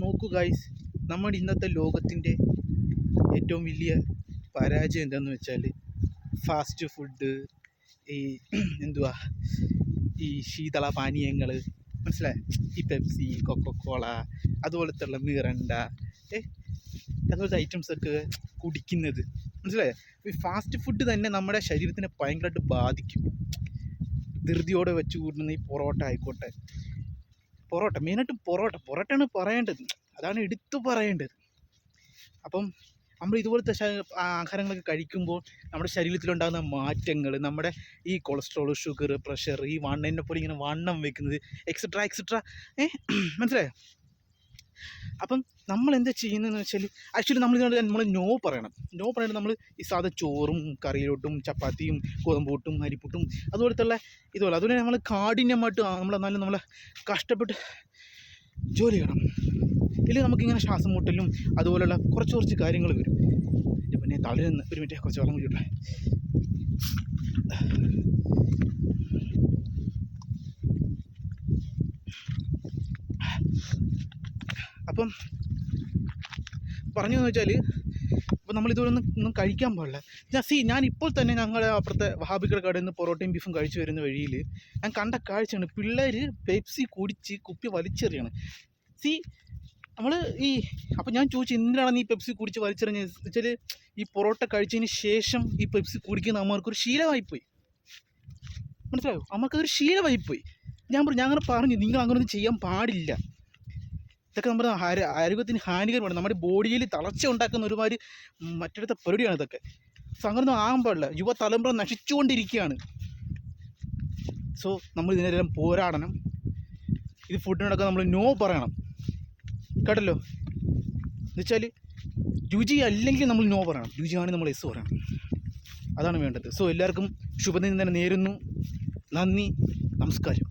നോക്കൂ ഗൈസ്, നമ്മുടെ ഇന്നത്തെ ലോകത്തിൻ്റെ ഏറ്റവും വലിയ പരാജയം എന്താണെന്ന് വെച്ചാൽ ഫാസ്റ്റ് ഫുഡ്, ഈ എന്തുവാ ഈ ശീതള പാനീയങ്ങൾ, മനസ്സിലായി, ഈ പെപ്സി, കൊക്കക്കോള, അതുപോലത്തുള്ള മിറണ്ട, അതുപോലത്തെ ഐറ്റംസൊക്കെ കുടിക്കുന്നത്, മനസ്സിലായോ? ഈ ഫാസ്റ്റ് ഫുഡ് തന്നെ നമ്മുടെ ശരീരത്തിനെ ഭയങ്കരമായിട്ട് ബാധിക്കും. ധൃതിയോടെ വെച്ച് കൂടുന്ന ഈ പൊറോട്ട ആയിക്കോട്ടെ, മെയിനായിട്ടും പൊറോട്ടയാണ് പറയേണ്ടത്, അതാണ് എടുത്തു പറയേണ്ടത്. അപ്പം നമ്മൾ ഇതുപോലത്തെ ആഹാരങ്ങളൊക്കെ കഴിക്കുമ്പോൾ നമ്മുടെ ശരീരത്തിലുണ്ടാകുന്ന മാറ്റങ്ങൾ, നമ്മുടെ ഈ കൊളസ്ട്രോൾ, ഷുഗർ, പ്രഷർ, ഈ വണ്ണനെ പോലെ ഇങ്ങനെ വണ്ണം വെക്കുന്നത്, എക്സെട്രാ മനസ്സിലായോ? അപ്പം നമ്മൾ എന്താ ചെയ്യുന്നതെന്ന് വെച്ചാൽ, ആക്ച്വലി നമ്മൾ നോ പറയണം. നമ്മൾ ഈ സാധാ ചോറും കറിയിലോട്ടും ചപ്പാത്തിയും ഗോതമ്പൂട്ടും അരിപ്പുട്ടും അതുപോലത്തുള്ള അതുപോലെ നമ്മൾ കാഠിന്യമായിട്ട് നമ്മൾ കഷ്ടപ്പെട്ട് ജോലി ചെയ്യണം. ഇല്ലെങ്കിൽ നമുക്കിങ്ങനെ ശ്വാസം മുട്ടലും അതുപോലെയുള്ള കുറച്ച് കാര്യങ്ങൾ വരും. പിന്നെ തലയിൽ നിന്ന് ഒരു മിനിറ്റ് കുറച്ച് വെള്ളം കുടിക്കട്ടെ. അപ്പം പറഞ്ഞതെന്ന് വെച്ചാൽ, അപ്പോൾ നമ്മളിതൊന്നും കഴിക്കാൻ പാടില്ല. ഞാൻ ഇപ്പോൾ തന്നെ ഞങ്ങളുടെ അപ്പുറത്തെ വഹാബികളുടെ കടയിൽ നിന്ന് പൊറോട്ടയും ബീഫും കഴിച്ചു വരുന്ന വഴിയിൽ ഞാൻ കണ്ട കാഴ്ചയാണ്, പിള്ളേർ പെപ്സി കുടിച്ച് കുപ്പി വലിച്ചെറിയാണ്. നമ്മൾ അപ്പോൾ ഞാൻ ചോദിച്ചു, എന്തിനാണ് നീ പെപ്സി കുടിച്ച് വലിച്ചെറിഞ്ഞത് വെച്ചാൽ, ഈ പൊറോട്ട കഴിച്ചതിന് ശേഷം ഈ പെപ്സി കുടിക്കുന്ന അമ്മമാർക്കൊരു ശീലമായിപ്പോയി, മനസ്സിലായോ? അമ്മക്കതൊരു ശീലമായിപ്പോയി. ഞാൻ അങ്ങനെ പറഞ്ഞു, നിങ്ങൾ അങ്ങനെയൊന്നും ചെയ്യാൻ പാടില്ല. ഇതൊക്കെ നമ്മുടെ ആരോഗ്യത്തിന് ഹാനികരമാണ്. നമ്മുടെ ബോഡിയിൽ തളർച്ച ഉണ്ടാക്കുന്ന ഒരുമാതിരി മറ്റടുത്ത പരിപാടിയാണ് ഇതൊക്കെ. അങ്ങനൊന്നും ആകാൻ പാടില്ല. യുവതലമുറ നശിച്ചുകൊണ്ടിരിക്കുകയാണ്. സോ നമ്മൾ ഇതിനെല്ലാം പോരാടണം. ഇത് ഫുഡിനോടൊക്കെ നമ്മൾ നോ പറയണം, കേട്ടല്ലോ? എന്നുവെച്ചാൽ രുചി അല്ലെങ്കിൽ നമ്മൾ നോ പറയണം, രുചിയാണെങ്കിൽ നമ്മൾ എസ് പറയണം. അതാണ് വേണ്ടത്. സോ എല്ലാവർക്കും ശുഭദിനം തന്നെ നേരുന്നു. നന്ദി, നമസ്കാരം.